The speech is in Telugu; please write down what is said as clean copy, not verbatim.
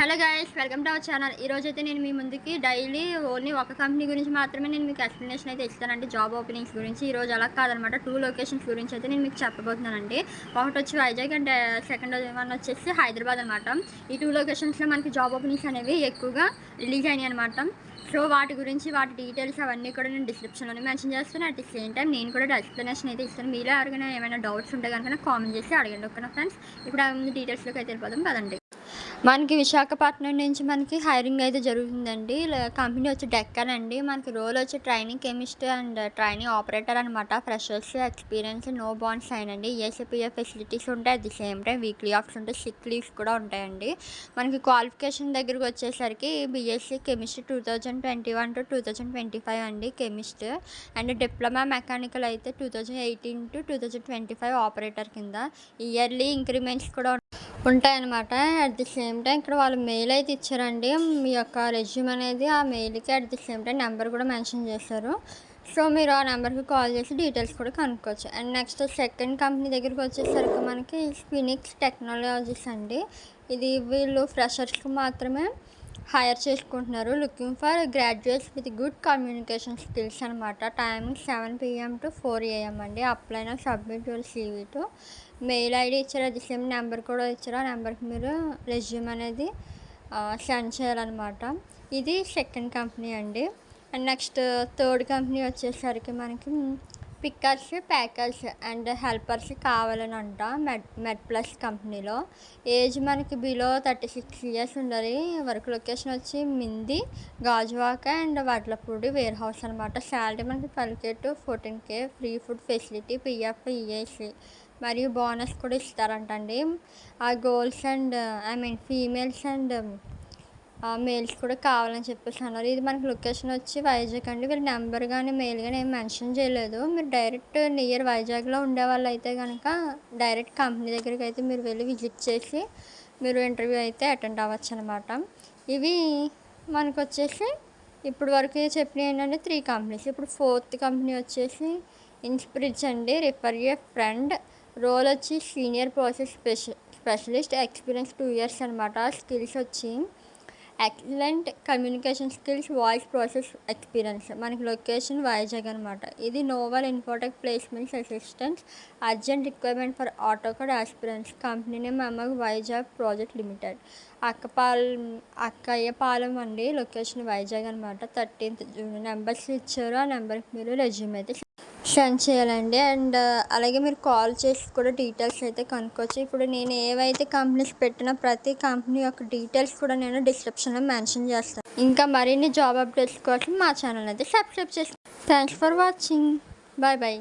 Hello guys, welcome to our channel. ఈరోజు అయితే నేను మీ ముందుకి డైలీ ఓన్లీ ఒక కంపెనీ గురించి మాత్రమే నేను మీకు ఎక్స్ప్లెనేషన్ అయితే ఇస్తానండి. జాబ్ ఓపెనింగ్స్ గురించి. ఈరోజు అలా కాదనమాట, 2 లొకేషన్స్ గురించి అయితే నేను మీకు చెప్పబోతున్నానండి. ఒకటి వచ్చి వైజాగ్ అండ్ సెకండ్ వన్ వచ్చేసి హైదరాబాద్ అనమాట. ఈ 2 లొకేషన్స్లో మనకి జాబ్ ఓపెనింగ్స్ అనేవి ఎక్కువగా రిలీజ్ అయినాయి అనమాట. సో వాటి గురించి, వాటి డీటెయిల్స్ అవన్నీ కూడా నేను డిస్క్రిప్షన్లోనే మెన్షన్ చేస్తాను. అట్ ది సేమ్ టైం నేను కూడా ఎక్స్ప్లెనేషన్ అయితే ఇస్తాను. మీలో ఎవరికైనా ఏమైనా డౌట్స్ ఉంటే కనుక నాకు కామెంట్ చేసి అడగండి. ఓకేనా ఫ్రెండ్స్? ఇప్పుడు ఆ ముందు డీటెయిల్స్లోకి అయితే వెళ్ళిపోదాం పదండి. మనకి విశాఖపట్నం నుంచి మనకి హైరింగ్ అయితే జరుగుతుందండి. కంపెనీ వచ్చి డెక్కన్ అండి. మనకి రోల్ వచ్చి training chemist and training operator అనమాట. Freshers, experience, no bond sign అండి. ఈఎస్ఐపిఎఫ్ ఫెసిలిటీస్ ఉంటాయి. At the same time weekly offs ఉంటాయి, సిక్ లీవ్స్ కూడా ఉంటాయండి. మనకి క్వాలిఫికేషన్ దగ్గరకు వచ్చేసరికి బీఎస్సీ కెమిస్ట్రీ 2021 to 2025 అండి కెమిస్ట్. అండ్ డిప్లొమా మెకానికల్ అయితే 2018 to 2025 ఆపరేటర్ కింద. ఇయర్లీ ఇంక్రిమెంట్స్ కూడా ఉంటాయన్నమాట. అట్ ది సేమ్ టైం ఇక్కడ వాళ్ళు మెయిల్ అయితే ఇచ్చారండి. మీ యొక్క రెజ్యూమ్ అనేది ఆ మెయిల్కి at the same time number కూడా మెన్షన్ చేశారు. సో మీరు ఆ నెంబర్కి కాల్ చేసి డీటెయిల్స్ కూడా కనుక్కోవచ్చు. అండ్ నెక్స్ట్ సెకండ్ కంపెనీ దగ్గరికి వచ్చేసరికి మనకి ఫినిక్స్ టెక్నాలజీస్ అండి. ఇది వీళ్ళు ఫ్రెషర్స్కి మాత్రమే హైర్ చేసుకుంటున్నారు. Looking for graduates with good communication skills అనమాట. టైమింగ్ 7 PM to 4 AM అండి. అప్లై నా submit your CV to mail ID ఇచ్చారు. అది సేమ్ నెంబర్ కూడా ఇచ్చారు. ఆ నెంబర్కి మీరు రెజ్యూమ్ అనేది సెండ్ చేయాలన్నమాట. ఇది సెకండ్ కంపెనీ అండి. అండ్ నెక్స్ట్ థర్డ్ కంపెనీ వచ్చేసరికి మనకి పిక్కర్స్, ప్యాకర్స్ అండ్ హెల్పర్స్ కావాలని అంట. మెడ్ ప్లస్ కంపెనీలో ఏజ్ మనకి బిలో 36 years ఉండాలి. వర్క్ లొకేషన్ వచ్చి మింది, Gajuwaka and Vadlapudi warehouse అనమాట. శాలరీ మనకి 12K to 14K, free food facility, PF, ESC మరియు బోనస్ కూడా ఇస్తారంటండి. ఆ గోల్స్ అండ్ ఫీమేల్స్ అండ్ మెయిల్స్ కూడా కావాలని చెప్పేసి అన్నారు. ఇది మనకి లొకేషన్ వచ్చి వైజాగ్ అండి. వీళ్ళు నెంబర్ కానీ మెయిల్ కానీ ఏం మెన్షన్ చేయలేదు. మీరు డైరెక్ట్ నియర్ వైజాగ్లో ఉండే వాళ్ళు అయితే కనుక డైరెక్ట్ కంపెనీ దగ్గరికి అయితే మీరు వెళ్ళి విజిట్ చేసి మీరు ఇంటర్వ్యూ అయితే అటెండ్ అవ్వచ్చు అనమాట. ఇవి మనకు వచ్చేసి ఇప్పుడు వరకు చెప్పినవి ఏంటంటే 3 కంపెనీస్. ఇప్పుడు 4th కంపెనీ వచ్చేసి ఇన్స్పిరిట్స్ అండి. Refer a friend. రోల్ వచ్చి senior process specialist, experience 2 years అనమాట. స్కిల్స్ వచ్చి excellent communication skills, voice process experience. మనకి లొకేషన్ వైజాగ్ అనమాట. ఇది Novel Infotech placements assistants, urgent requirement for AutoCAD aspirants. Company name Vizag Project Limited. Akkayyapalem అండి. లొకేషన్ వైజాగ్ అనమాట. 13th June నెంబర్స్ ఇచ్చారు. ఆ నెంబర్కి మీరు రెజ్యూమ్ అయితే సెండ్ చేయాలండి. అండ్ అలాగే మీరు కాల్ చేసి కూడా డీటెయిల్స్ అయితే కనుక్కోవచ్చు. ఇప్పుడు నేను ఏవైతే కంపెనీస్ పెట్టినా ప్రతి కంపెనీ యొక్క డీటెయిల్స్ కూడా నేను డిస్క్రిప్షన్లో మెన్షన్ చేస్తాను. ఇంకా మరిన్ని జాబ్ అప్డేట్స్ కోసం మా ఛానల్ అయితే సబ్స్క్రైబ్ చేసుకోండి. Thanks for watching. Bye bye.